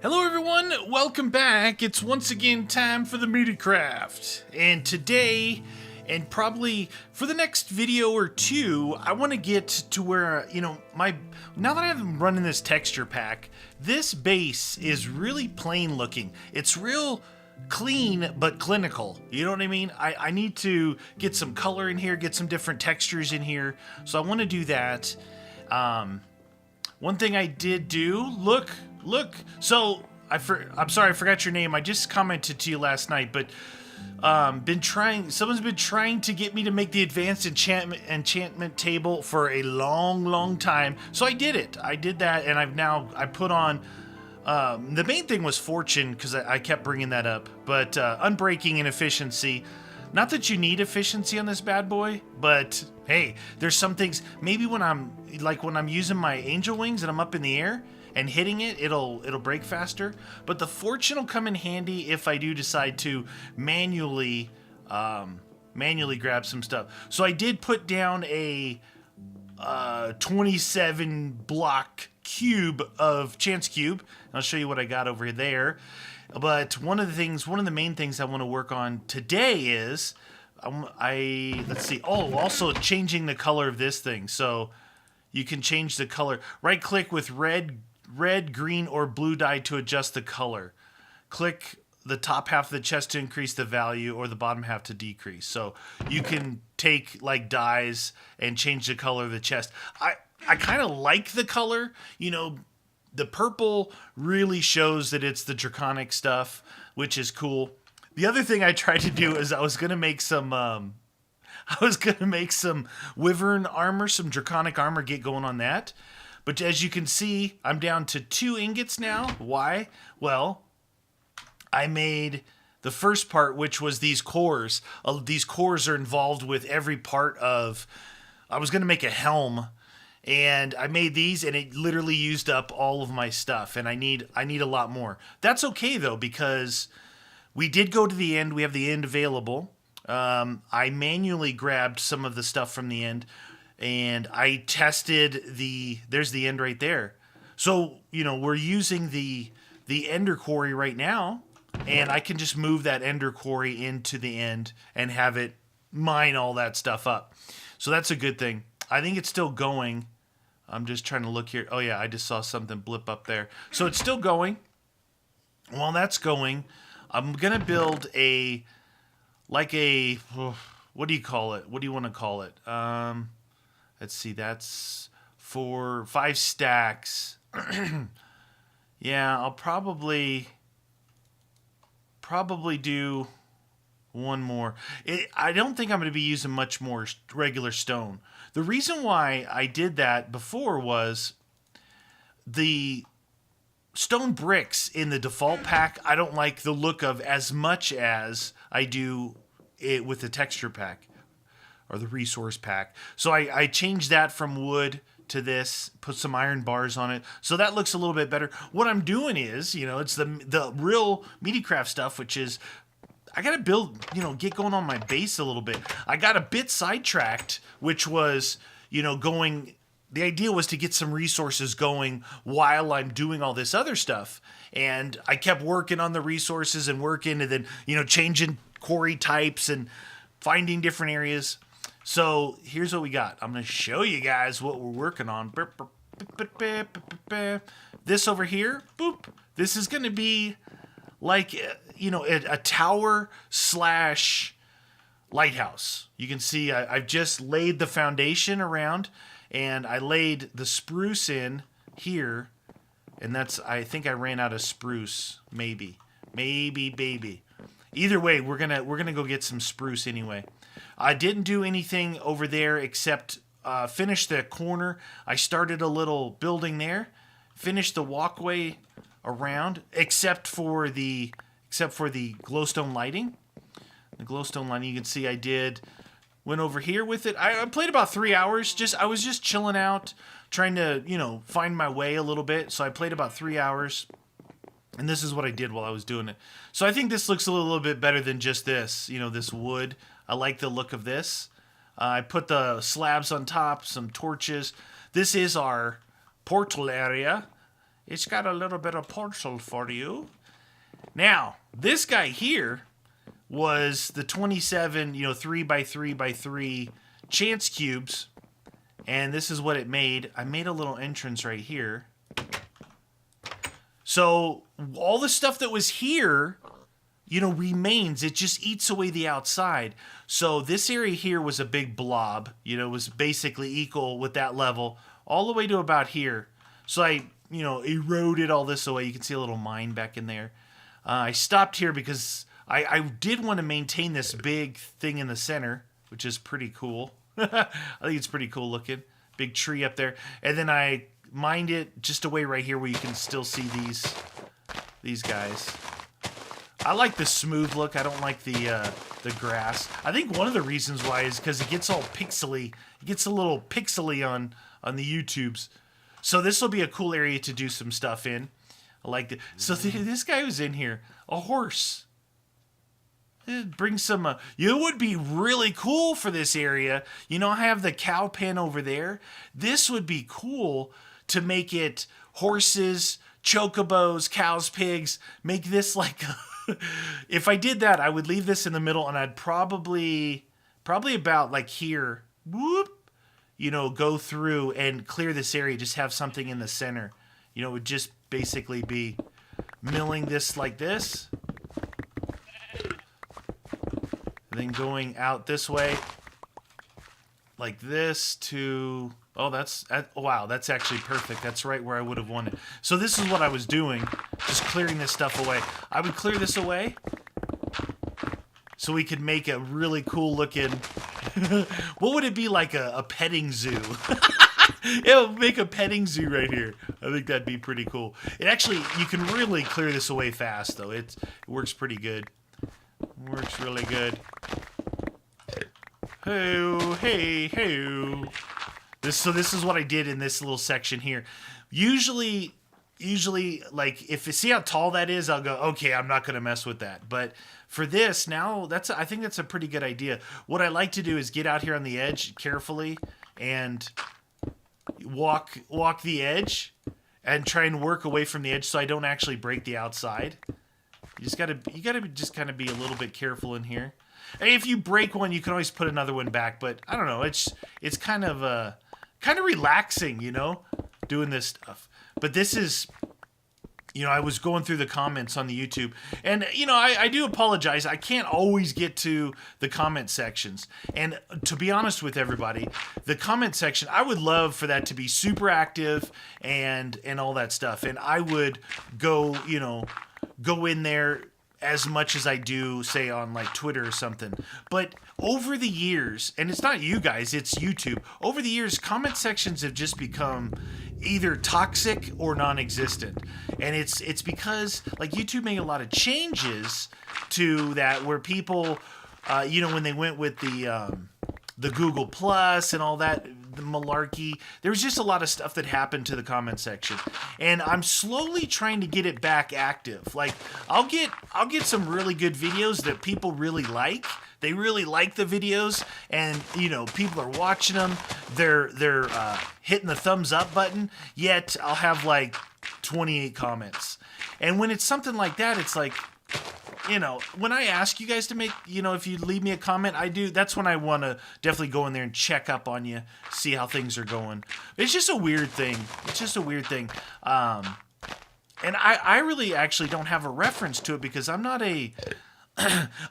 Hello everyone, welcome back. It's once again time for the Meatycraft. And today, and probably for the next video or two, I want to get to where, now that I'm running this texture pack, this base is really plain looking. It's real clean, but clinical. You know what I mean? I need to get some color in here, get some different textures in here. So I want to do that. One thing I did do, look. So I'm sorry, I forgot your name. I just commented to you last night, but someone's been trying to get me to make the advanced enchantment table for a long time. So I did it. I did that, and I put on the main thing was fortune, because I kept bringing that up, but unbreaking and efficiency. Not that you need efficiency on this bad boy, but hey, there's some things, maybe when I'm using my angel wings and I'm up in the air and hitting it, it'll break faster. But the fortune will come in handy if I do decide to manually grab some stuff. So I did put down a 27 block cube of chance cube. I'll show you what I got over there. But one of the main things I want to work on today is, let's see. Oh, also changing the color of this thing. So you can change the color. Right click with red, green, or blue dye to adjust the color. Click the top half of the chest to increase the value, or the bottom half to decrease. So you can take like dyes and change the color of the chest. I kind of like the color, the purple really shows that it's the draconic stuff, which is cool. The other thing I tried to do is I was going to make some wyvern armor, some draconic armor, get going on that. But as you can see, I'm down to 2 ingots now. Why? Well, I made the first part, which was these cores. These cores are involved with every part of... I was going to make a helm, and I made these, and it literally used up all of my stuff, and I need a lot more. That's okay, though, because we did go to the end. We have the end available. I manually grabbed some of the stuff from the end, and I tested there's the end right there. So, we're using the ender quarry right now, and I can just move that ender quarry into the end and have it mine all that stuff up. So that's a good thing. I think it's still going. I'm just trying to look here. Oh yeah, I just saw something blip up there. So it's still going. While that's going, I'm going to build what do you call it? What do you want to call it? Let's see, that's 5 stacks. Yeah, I'll probably do one more. I don't think I'm going to be using much more regular stone. The reason why I did that before was the stone bricks in the default pack, I don't like the look of as much as I do it with the texture pack or the resource pack. So I changed that from wood to this, put some iron bars on it. So that looks a little bit better. What I'm doing is, it's the real Meatycraft stuff, which is I got to build, get going on my base a little bit. I got a bit sidetracked, which was, the idea was to get some resources going while I'm doing all this other stuff. And I kept working on the resources and then, changing quarry types and finding different areas. So here's what we got. I'm going to show you guys what we're working on. This over here, boop. This is going to be like, a tower / lighthouse. You can see I've just laid the foundation around, and I laid the spruce in here, and I think I ran out of spruce, maybe. Either way, we're gonna go get some spruce anyway. I didn't do anything over there except finish the corner. I started a little building there, finished the walkway around, except for the glowstone lighting. The glowstone lighting, you can see went over here with it. I played about 3 hours. I was just chilling out, trying to, find my way a little bit. So I played about 3 hours, and this is what I did while I was doing it. So I think this looks a little bit better than just this, this wood. I like the look of this. I put the slabs on top, some torches. This is our portal area. It's got a little bit of portal for you. Now, this guy here was the 27, 3x3x3 chance cubes. And this is what it made. I made a little entrance right here. So all the stuff that was here, remains. It just eats away the outside. So this area here was a big blob. Was basically equal with that level all the way to about here. So I, eroded all this away. You can see a little mine back in there. I stopped here because I did want to maintain this big thing in the center, which is pretty cool. I think it's pretty cool looking. Big tree up there. And then I mined it just away right here where you can still see these guys. I like the smooth look. I don't like the grass. I think one of the reasons why is because it gets all pixely. It gets a little pixely on the YouTubes. So this will be a cool area to do some stuff in. I like it. So this guy was in here. A horse. Bring some, it would be really cool for this area. I have the cow pen over there. This would be cool to make it horses, chocobos, cows, pigs. Make this like, if I did that, I would leave this in the middle and I'd probably about like here, whoop, go through and clear this area. Just have something in the center. It would just basically be milling this like this. Then going out this way, like this to, wow, that's actually perfect. That's right where I would have wanted. So this is what I was doing, just clearing this stuff away. I would clear this away so we could make a really cool looking, what would it be, like a petting zoo? It would make a petting zoo right here. I think that'd be pretty cool. It actually, you can really clear this away fast though. It works pretty good. Works really good. Hey. This is what I did in this little section here. Usually, like if you see how tall that is, I'll go, okay, I'm not gonna mess with that. But for this now, I think that's a pretty good idea. What I like to do is get out here on the edge carefully and walk the edge and try and work away from the edge so I don't actually break the outside. You gotta just kind of be a little bit careful in here. And if you break one, you can always put another one back. But I don't know, it's kind of relaxing, doing this stuff. But this is, I was going through the comments on the YouTube, and I do apologize. I can't always get to the comment sections. And to be honest with everybody, the comment section, I would love for that to be super active and all that stuff. And I would go in there as much as I do, say, on like Twitter or something. But over the years, and it's not you guys, it's YouTube. Over the years, comment sections have just become either toxic or non-existent. And it's because like YouTube made a lot of changes to that where people, when they went with the Google Plus and all that, the malarkey, there was just a lot of stuff that happened to the comment section, and I'm slowly trying to get it back active. Like I'll get some really good videos that people really like. They really like the videos, and people are watching them. They're hitting the thumbs up button. Yet I'll have like 28 comments, and when it's something like that, it's like, when I ask you guys to make, if you leave me a comment, that's when I want to definitely go in there and check up on you, see how things are going. It's just a weird thing. And I really actually don't have a reference to it because I'm not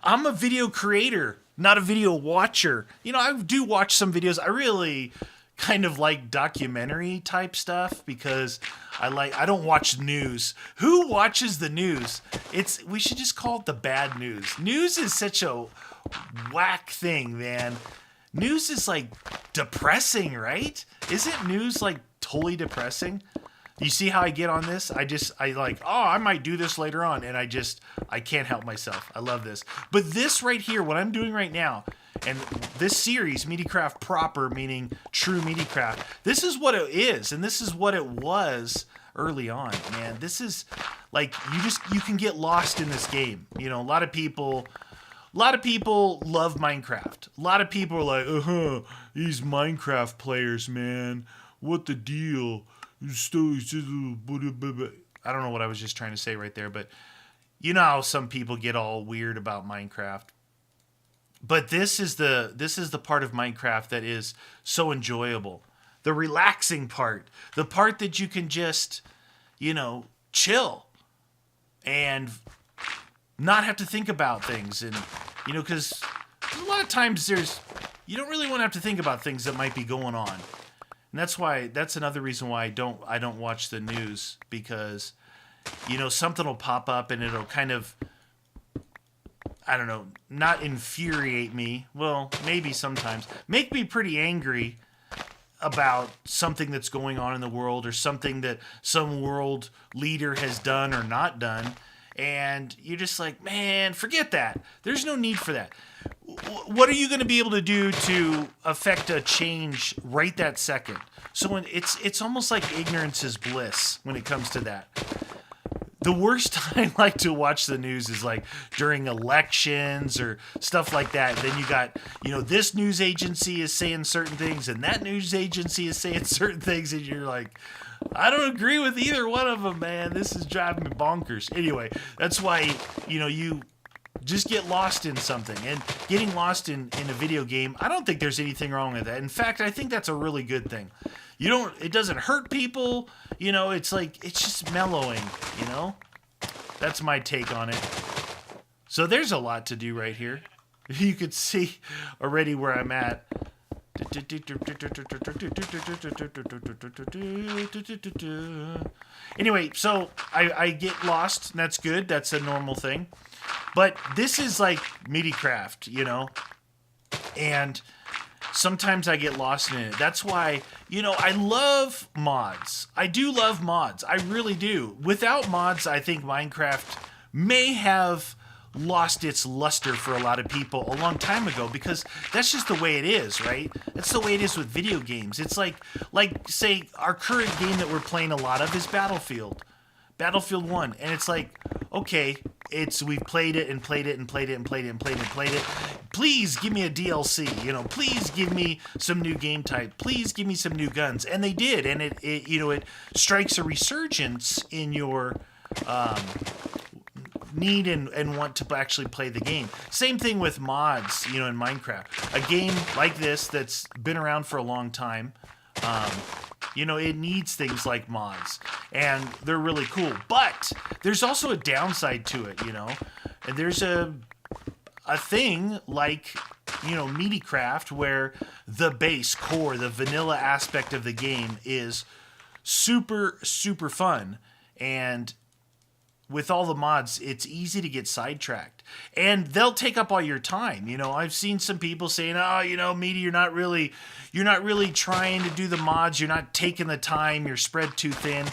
I'm a video creator, not a video watcher. I do watch some videos. I really kind of like documentary type stuff because I don't watch news. Who watches the news? We should just call it the bad news. News is such a whack thing, man. News is like depressing, right? Isn't news like totally depressing? You see how I get on this? I might do this later on, and I can't help myself. I love this. But this right here, what I'm doing right now, and this series, Meatycraft proper, meaning true Meatycraft, this is what it is, and this is what it was early on, man. This is, like, you can get lost in this game. A lot of people love Minecraft. A lot of people are like, these Minecraft players, man. What the deal? I don't know what I was just trying to say right there, but you know how some people get all weird about Minecraft. But this is the part of Minecraft that is so enjoyable. The relaxing part. The part that you can just, chill and not have to think about things. And, because a lot of times you don't really want to have to think about things that might be going on. And that's another reason why I don't watch the news, because, something will pop up and it'll kind of, I don't know, not infuriate me. Well, maybe sometimes. Make me pretty angry about something that's going on in the world, or something that some world leader has done or not done. And you're just like, man, forget that. There's no need for that. What are you going to be able to do to affect a change right that second? So when it's almost like ignorance is bliss when it comes to that. The worst time I like to watch the news is like during elections or stuff like that. Then you got, this news agency is saying certain things and that news agency is saying certain things, and you're like, I don't agree with either one of them, man. This is driving me bonkers. Anyway, that's why, you just get lost in something. And getting lost in a video game, I don't think there's anything wrong with that. In fact, I think that's a really good thing. It doesn't hurt people. It's like, it's just mellowing, That's my take on it. So there's a lot to do right here. You could see already where I'm at. Anyway, so I get lost, and that's good. That's a normal thing. But this is like Meatycraft, and sometimes I get lost in it. That's why, I love mods. I do love mods. I really do. Without mods, I think Minecraft may have lost its luster for a lot of people a long time ago, because that's just the way it is, right? That's the way it is with video games. It's like say our current game that we're playing a lot of is Battlefield 1, and it's like, okay, we've played it and played it and played it and played it and played it and played it. Please give me a DLC, please give me some new game type. Please give me some new guns. And they did, and it strikes a resurgence in your need and want to actually play the game. Same thing with mods, in Minecraft. A game like this that's been around for a long time, it needs things like mods, and they're really cool. But there's also a downside to it, and there's a thing like, Meatycraft, where the base core, the vanilla aspect of the game is super, super fun. And with all the mods, it's easy to get sidetracked, and they'll take up all your time. I've seen some people saying, "Oh, Meaty, you're not really trying to do the mods. You're not taking the time. You're spread too thin."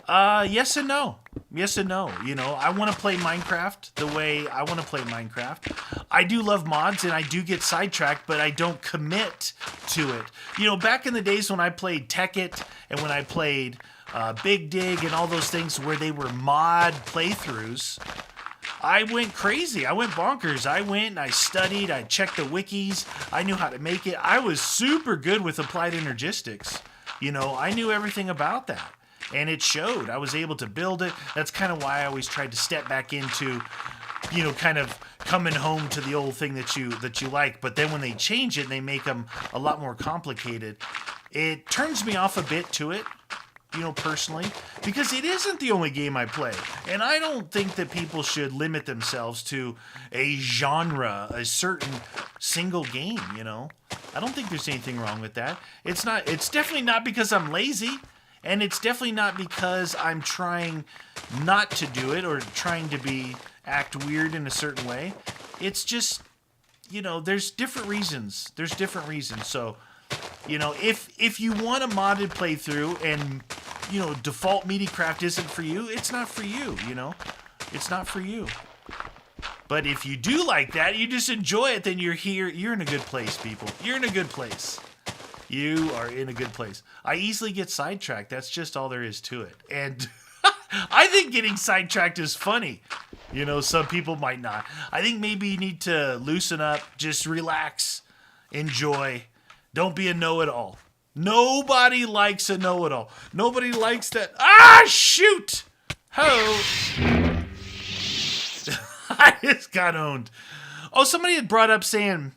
Yes and no. Yes and no. I want to play Minecraft the way I want to play Minecraft. I do love mods, and I do get sidetracked, but I don't commit to it. Back in the days when I played Tekkit and when I played Big Dig and all those things where they were mod playthroughs, I went crazy. I went bonkers. I went and I studied. I checked the wikis. I knew how to make it. I was super good with applied energistics. I knew everything about that, and it showed. I was able to build it. That's kind of why I always tried to step back into, kind of coming home to the old thing that you like. But then when they change it and they make them a lot more complicated, it turns me off a bit to it. Personally, because it isn't the only game I play. And I don't think that people should limit themselves to a genre, a certain single game, I don't think there's anything wrong with that. It's definitely not because I'm lazy, and it's definitely not because I'm trying not to do it or trying to act weird in a certain way. It's just, there's different reasons. So, if you want a modded playthrough and, default Meatycraft isn't for you, it's not for you, It's not for you. But if you do like that, you just enjoy it, then you're in a good place, people. You're in a good place. You are in a good place. I easily get sidetracked. That's just all there is to it. And I think getting sidetracked is funny. Some people might not. I think maybe you need to loosen up, just relax, enjoy. Don't be a know-it-all. Nobody likes a know-it-all. Nobody likes that. Ah, shoot! Ho! I just got owned. Oh, somebody had brought up saying,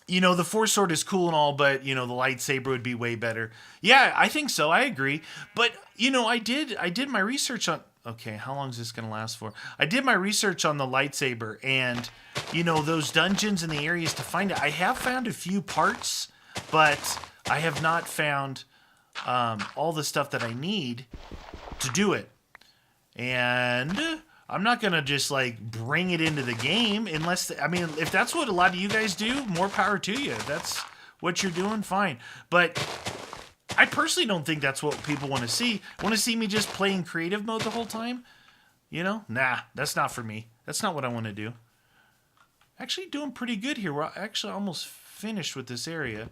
you know, the Force Sword is cool and all, but, you know, the lightsaber would be way better. Yeah, I think so. I agree. But, you know, I did my research on... Okay, how long is this going to last for? I did my research on the lightsaber, and, you know, those dungeons and the areas to find it. I have found a few parts, but I have not found all the stuff that I need to do it. And I'm not going to just, like, bring it into the game unless... I mean, if that's what a lot of you guys do, more power to you. If that's what you're doing, fine. But I personally don't think that's what people want to see. Want to see me just playing creative mode the whole time? You know? Nah, that's not for me. That's not what I want to do. Actually doing pretty good here. We're actually almost finished with this area.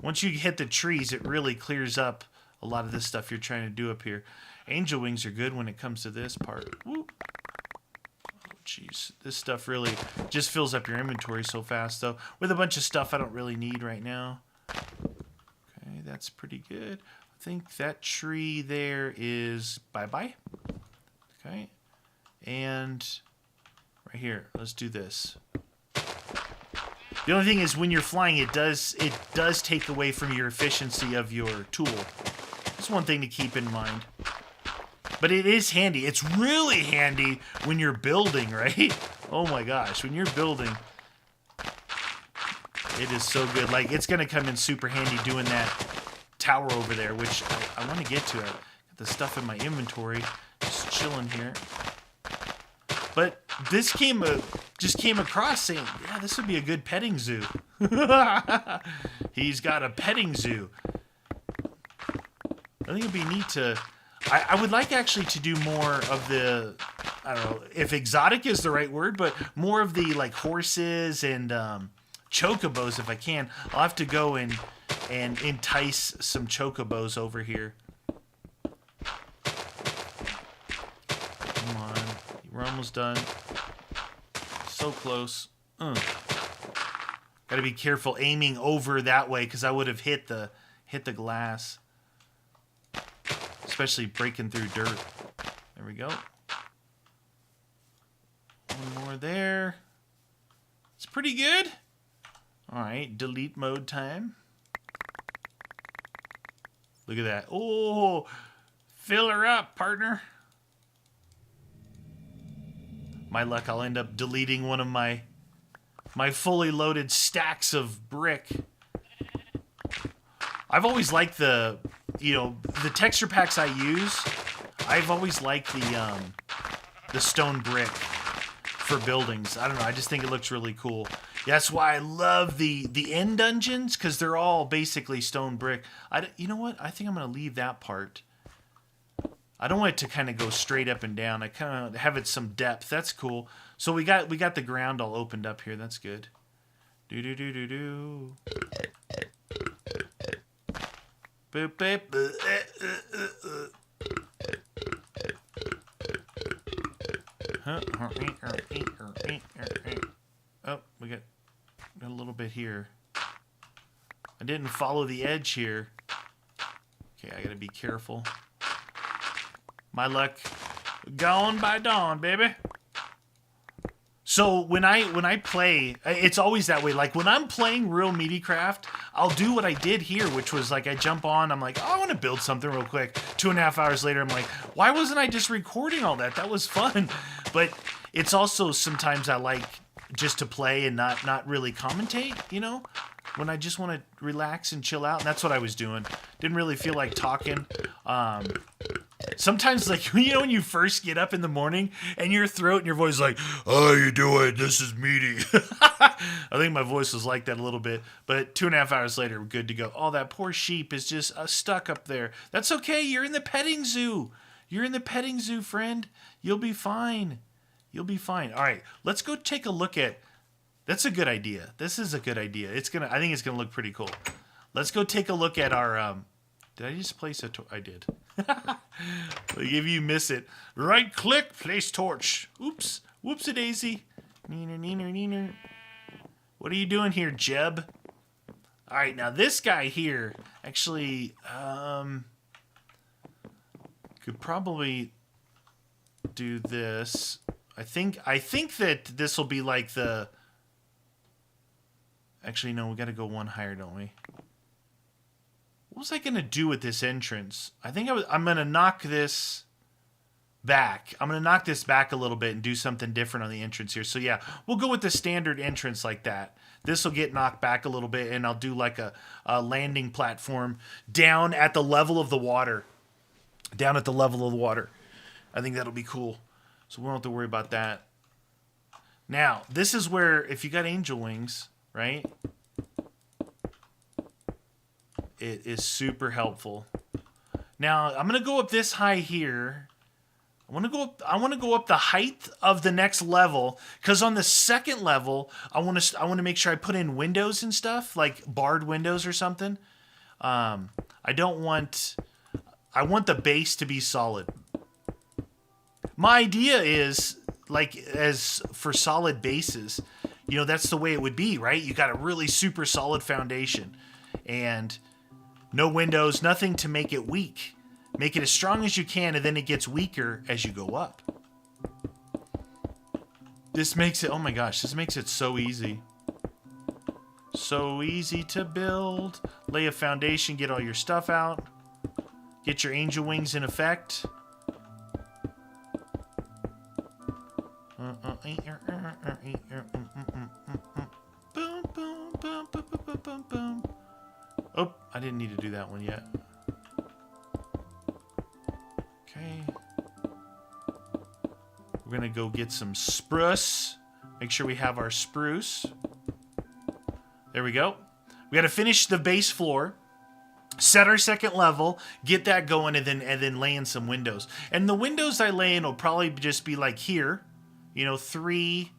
Once you hit the trees, it really clears up a lot of this stuff you're trying to do up here. Angel wings are good when it comes to this part. Whoop. Oh, jeez. This stuff really just fills up your inventory so fast, though. With a bunch of stuff I don't really need right now. Okay, that's pretty good. I think that tree there is bye-bye. Okay. And right here, let's do this. The only thing is when you're flying, it does take away from your efficiency of your tool. That's one thing to keep in mind. But it is handy. It's really handy when you're building, right? Oh my gosh, when you're building, it is so good. Like, it's going to come in super handy doing that tower over there, which I want to get to. Got the stuff in my inventory, just chilling here. But this just came across saying, yeah, this would be a good petting zoo. He's got a petting zoo. I think it'd be neat to... I would like actually to do more of the... I don't know if exotic is the right word, but more of the like horses and chocobos if I can. I'll have to go and entice some chocobos over here. Come on. We're almost done. So close. Gotta be careful aiming over that way because I would have hit the glass. Especially breaking through dirt. There we go. One more there. It's pretty good. Alright, delete mode time. Look at that. Oh, fill her up, partner. My luck, I'll end up deleting one of my fully loaded stacks of brick. I've always liked the texture packs I use. I've always liked the stone brick for buildings. I don't know. I just think it looks really cool. That's why I love the end dungeons because they're all basically stone brick. You know what? I think I'm gonna leave that part. I don't want it to kind of go straight up and down. I kind of have it some depth. That's cool. So we got the ground all opened up here. That's good. Do do do do do. Boop, boop, oh, we got a little bit here. I didn't follow the edge here. Okay, I gotta be careful. My luck gone by dawn, baby. So when I play, it's always that way. Like when I'm playing real Meatycraft, I'll do what I did here, which was like I jump on, I'm like, oh, I want to build something real quick. 2.5 hours later, I'm like, why wasn't I just recording all that? That was fun. But it's also sometimes I like just to play and not really commentate, you know? When I just want to relax and chill out. And that's what I was doing. Didn't really feel like talking. Sometimes, like, you know, when you first get up in the morning and your throat and your voice is like, how you doing? This is Meaty. I think my voice was like that a little bit. But 2.5 hours later, we're good to go. Oh, that poor sheep is just stuck up there. That's okay. You're in the petting zoo. You're in the petting zoo, friend. You'll be fine. You'll be fine. All right, let's go take a look at... That's a good idea. This is a good idea. I think it's gonna look pretty cool. Let's go take a look at our... Did I just place a torch? I did. If you miss it, right click, place torch. Oops. Whoopsie daisy. Neener, neener, neener. What are you doing here, Jeb? All right, now this guy here actually could probably do this. I think that this will be like the. Actually, no, we got to go one higher, don't we? What was I gonna do with this entrance? I think I'm gonna knock this back. I'm gonna knock this back a little bit and do something different on the entrance here. So yeah, we'll go with the standard entrance like that. This will get knocked back a little bit, and I'll do like a landing platform down at the level of the water. Down at the level of the water. I think that'll be cool. So we don't have to worry about that. Now, this is where, if you got angel wings, right? It is super helpful. Now, I'm going to go up this high here. I want to go up the height of the next level, because on the second level, I want to make sure I put in windows and stuff, like barred windows or something. I want the base to be solid. My idea is, like, as for solid bases, you know, that's the way it would be, right? You got a really super solid foundation and no windows, nothing to make it weak. Make it as strong as you can, and then it gets weaker as you go up. This makes it, oh my gosh, this makes it so easy. So easy to build. Lay a foundation, get all your stuff out. Get your angel wings in effect. Oh, I didn't need to do that one yet. Okay. We're gonna go get some spruce. Make sure we have our spruce. There we go. We gotta finish the base floor. Set our second level, get that going, and then lay in some windows. And the windows I lay in will probably just be like here. You know, 3,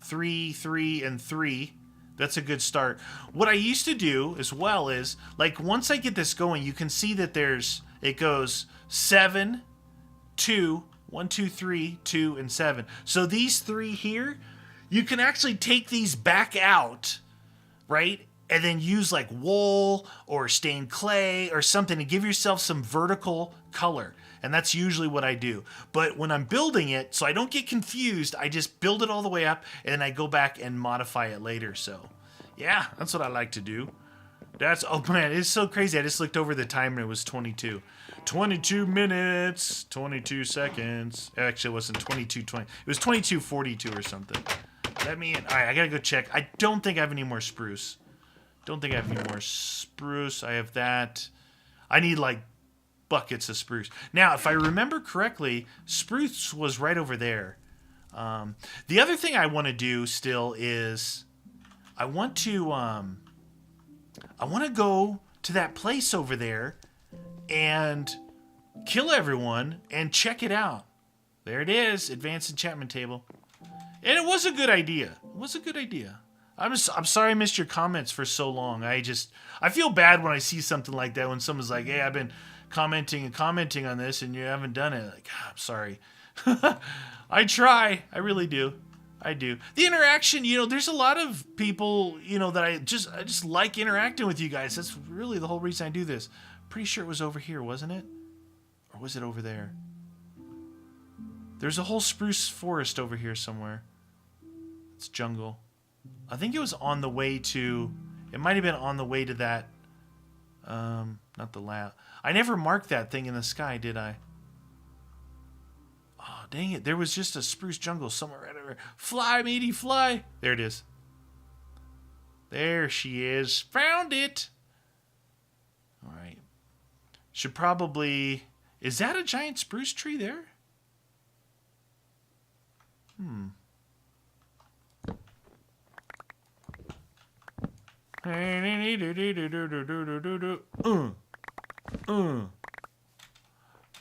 3, 3, and 3. That's a good start. What I used to do as well is, like, once I get this going, you can see that it goes 7, 2, 1, 2, 3, 2, and 7. So these 3 here, you can actually take these back out, right? And then use like wool or stained clay or something to give yourself some vertical color. And that's usually what I do. But when I'm building it, so I don't get confused, I just build it all the way up and then I go back and modify it later. So yeah, that's what I like to do. Oh man, it's so crazy. I just looked over the time and it was 22. 22 minutes, 22 seconds. Actually, it wasn't 22:20. It was 22:42 or something. Let me in. All right, I gotta go check. I don't think I have any more spruce. Don't think I have any more spruce. I have that. I need like buckets of spruce. Now, if I remember correctly, spruce was right over there. The other thing I want to do still is I want to go to that place over there and kill everyone and check it out. There it is, advanced enchantment table. And it was a good idea. It was a good idea. I'm sorry I missed your comments for so long. I feel bad when I see something like that, when someone's like, hey, I've been commenting on this and you haven't done it. Like, I'm sorry. I try. I really do. I do. The interaction, you know, there's a lot of people, you know, that I just like interacting with you guys. That's really the whole reason I do this. Pretty sure it was over here, wasn't it? Or was it over there? There's a whole spruce forest over here somewhere. It's jungle. I think it was on the way to... It might have been on the way to that... not the lab. I never marked that thing in the sky, did I? Oh, dang it. There was just a spruce jungle somewhere right over there. Fly, Meaty, fly! There it is. There she is. Found it! Alright. Should probably... Is that a giant spruce tree there?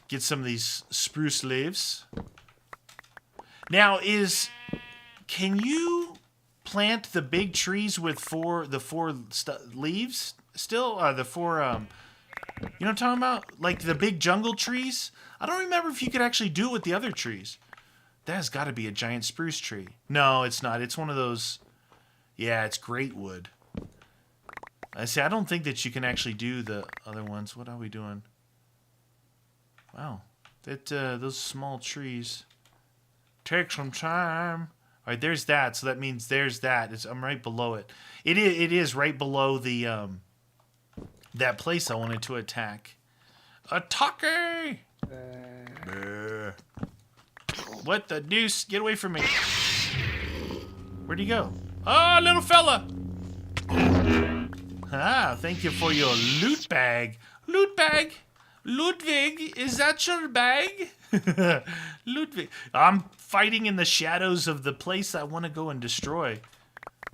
Get some of these spruce leaves. Now, can you plant the big trees with the four leaves still? The four, you know what I'm talking about? Like the big jungle trees? I don't remember if you could actually do it with the other trees. That has got to be a giant spruce tree. No, it's not. It's one of those. Yeah, it's great wood. I see. I don't think that you can actually do the other ones. What are we doing? Wow. Those small trees take some time. All right, there's that. So that means there's that. I'm right below it. It is right below the that place I wanted to attack. Attack! What the deuce? Get away from me. Where'd he go? Oh, little fella. Ah, thank you for your loot bag. Loot bag? Ludwig, is that your bag? Ludwig. I'm fighting in the shadows of the place I want to go and destroy.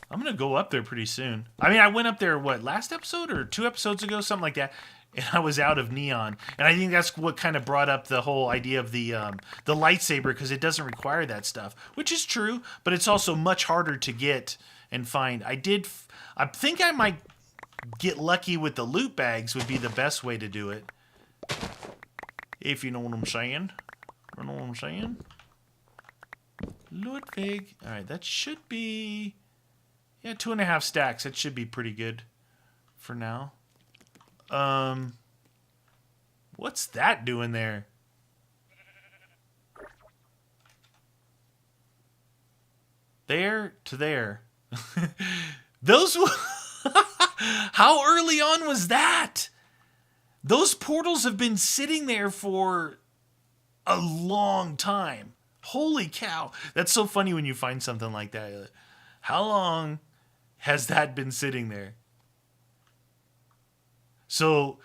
I'm going to go up there pretty soon. I mean, I went up there, what, last episode or 2 episodes ago? Something like that. And I was out of neon. And I think that's what kind of brought up the whole idea of the lightsaber, because it doesn't require that stuff. Which is true, but it's also much harder to get and find. I think I might get lucky with the loot bags would be the best way to do it. If you know what I'm saying. You know what I'm saying? Ludwig. Alright, that should be... Yeah, 2.5 stacks. That should be pretty good for now. What's that doing there? There to there. Those... How early on was that? Those portals have been sitting there for a long time. Holy cow. That's so funny when you find something like that. How long has that been sitting there? So,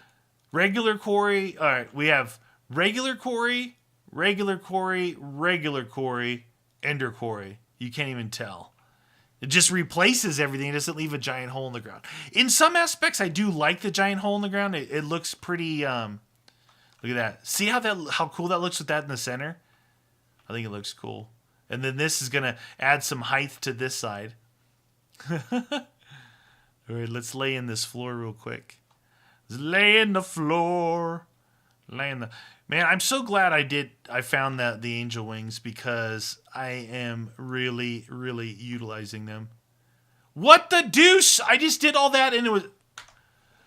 regular quarry. All right, we have regular quarry, regular quarry, regular quarry, ender quarry. You can't even tell. It just replaces everything. It doesn't leave a giant hole in the ground. In some aspects, I do like the giant hole in the ground. It looks pretty... look at that. See how cool that looks with that in the center? I think it looks cool. And then this is going to add some height to this side. All right, let's lay in this floor real quick. Let's lay in the floor. Man, I'm so glad I found the angel wings, because I am really, really utilizing them. What the deuce? I just did all that and it was...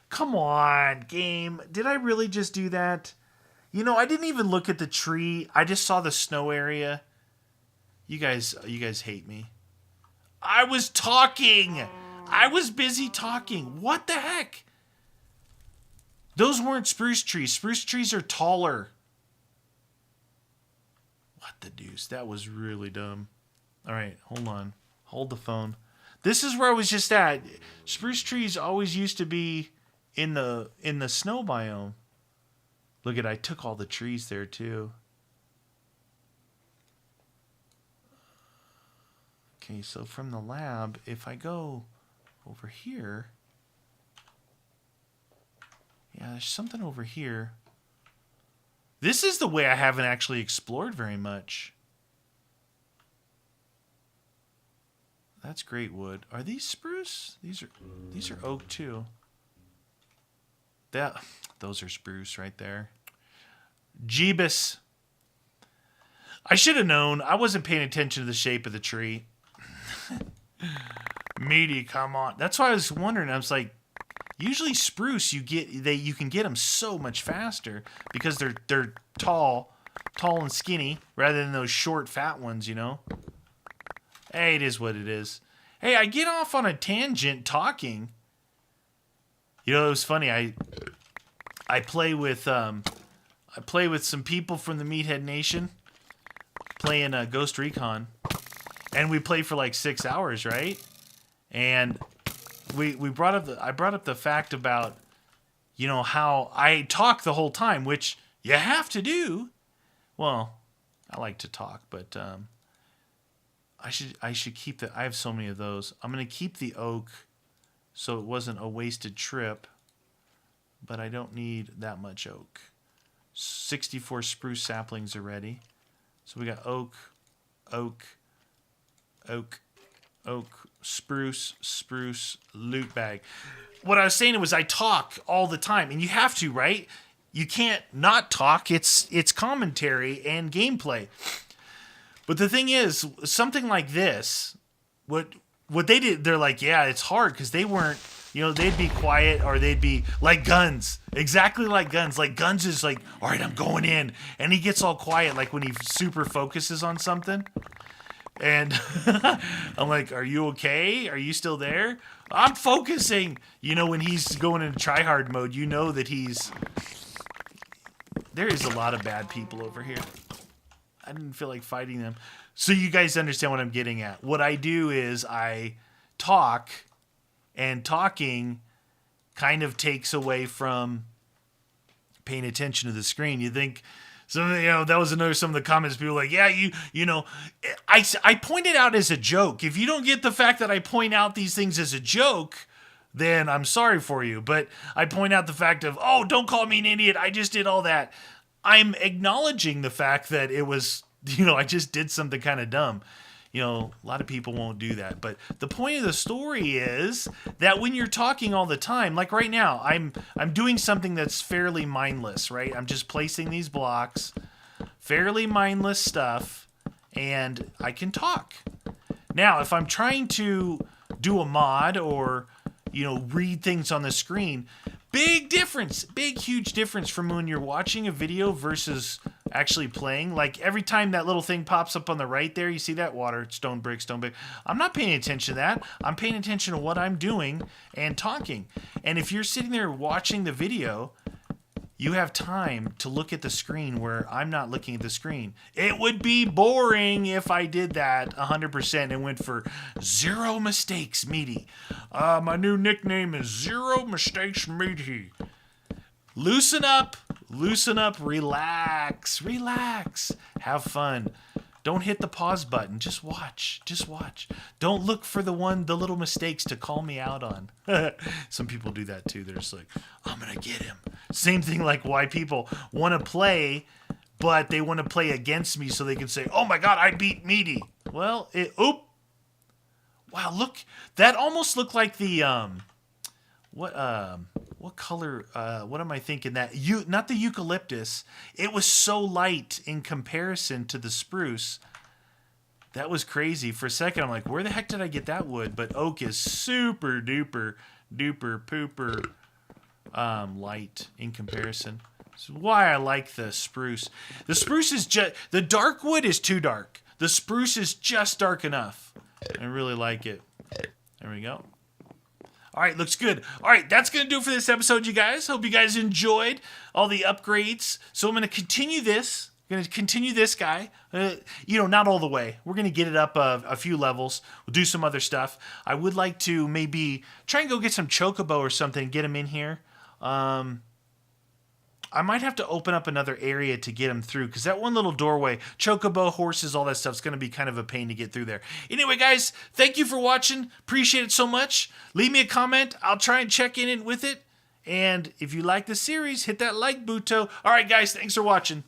Come on, game. Did I really just do that? You know, I didn't even look at the tree. I just saw the snow area. You guys hate me. I was talking. I was busy talking. What the heck? Those weren't spruce trees. Spruce trees are taller. What the deuce? That was really dumb. All right, hold on. Hold the phone. This is where I was just at. Spruce trees always used to be in the snow biome. Look at, I took all the trees there too. Okay, so from the lab, if I go over here... Yeah, there's something over here. This is the way I haven't actually explored very much. That's great wood. Are these spruce? These are oak too. Those are spruce right there. Jeebus. I should have known. I wasn't paying attention to the shape of the tree. Meaty, come on. That's why I was wondering. I was like, usually spruce, you can get them so much faster because they're tall and skinny rather than those short, fat ones, you know. Hey, it is what it is. Hey, I get off on a tangent talking. You know, it was funny. I play with some people from the Meathead Nation playing Ghost Recon, and we play for like 6 hours, right? And I brought up the fact about, you know, how I talk the whole time, which you have to do. Well, I like to talk, but I should keep I have so many of those. I'm gonna keep the oak, so it wasn't a wasted trip. But I don't need that much oak. 64 spruce saplings are ready. So we got oak, oak, oak, oak, spruce, loot bag. What I was saying was I talk all the time, and you have to, right? You can't not talk. It's commentary and gameplay. But the thing is, something like this, what they did, they're like, yeah, it's hard because they weren't You know, they'd be quiet, or they'd be like Guns. Exactly like Guns. Like Guns is like, all right, I'm going in. And he gets all quiet like when he super focuses on something. And I'm like, are you okay? Are you still there? I'm focusing. You know, when he's going into tryhard mode, you know that there is a lot of bad people over here. I didn't feel like fighting them. So you guys understand what I'm getting at. What I do is I talk, and talking kind of takes away from paying attention to the screen. You think, so, you know, that was some of the comments. People were like, yeah, you know, I pointed out as a joke. If you don't get the fact that I point out these things as a joke, then I'm sorry for you. But I point out the fact of, oh, don't call me an idiot. I just did all that. I'm acknowledging the fact that it was, you know, I just did something kind of dumb. You know, a lot of people won't do that. But the point of the story is that when you're talking all the time, like right now, I'm doing something that's fairly mindless, right? I'm just placing these blocks, fairly mindless stuff, and I can talk. Now, if I'm trying to do a mod or, you know, read things on the screen, big difference, big, huge difference from when you're watching a video versus actually playing. Like every time that little thing pops up on the right there, you see that water, stone brick, stone brick. I'm not paying attention to that. I'm paying attention to what I'm doing and talking. And if you're sitting there watching the video, you have time to look at the screen where I'm not looking at the screen. It would be boring if I did that 100% and went for 0 mistakes, Meaty. My new nickname is 0 mistakes, Meaty. Loosen up, relax, have fun. Don't hit the pause button. Just watch. Don't look for the little mistakes to call me out on. Some people do that too. They're just like, I'm going to get him. Same thing like why people want to play, but they want to play against me so they can say, oh my God, I beat Meaty. Well, wow, look, that almost looked like the, what color, what am I thinking that, not the eucalyptus. It was so light in comparison to the spruce. That was crazy. For a second, I'm like, where the heck did I get that wood? But oak is super duper pooper light in comparison. This is why I like the spruce. The spruce is the dark wood is too dark. The spruce is just dark enough. I really like it. There we go. All right, looks good. All right, that's going to do it for this episode, you guys. Hope you guys enjoyed all the upgrades. So I'm going to continue this. Guy. You know, not all the way. We're going to get it up a few levels. We'll do some other stuff. I would like to maybe try and go get some chocobo or something and get them in here. I might have to open up another area to get them through, because that one little doorway, chocobo, horses, all that stuff is going to be kind of a pain to get through there. Anyway, guys, thank you for watching. Appreciate it so much. Leave me a comment. I'll try and check in with it. And if you like the series, hit that like button. All right, guys, thanks for watching.